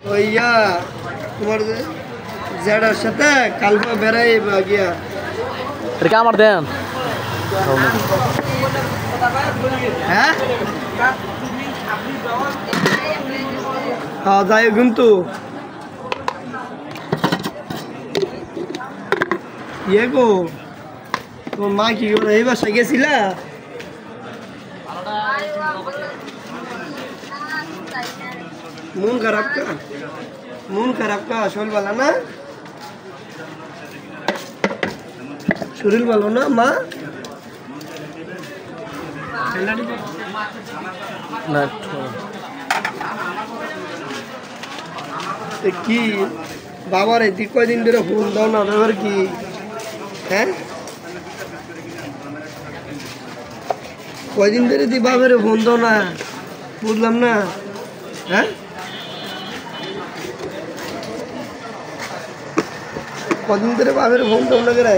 ওইয়া তোমার জেডার সাথে কালকে বেড়াই গিয়া এটা আমার দেন হ্যাঁ হ্যাঁ যাই কিন্তু ইয়ে গো তোমার মা কি করে এই বাসায় গেছিলা মন খারাপ কা শরীর ভালো না শরীর ভালো না মা কি বাবার এটি কয়দিন ধরে ফোন দাও না ব্যাপার কি হ্যাঁ কয়দিন ধরে তুই বাবার ফোন দাও না বুঝলাম না হ্যাঁ কদিন ধরে বাবার ফোন দাও না রে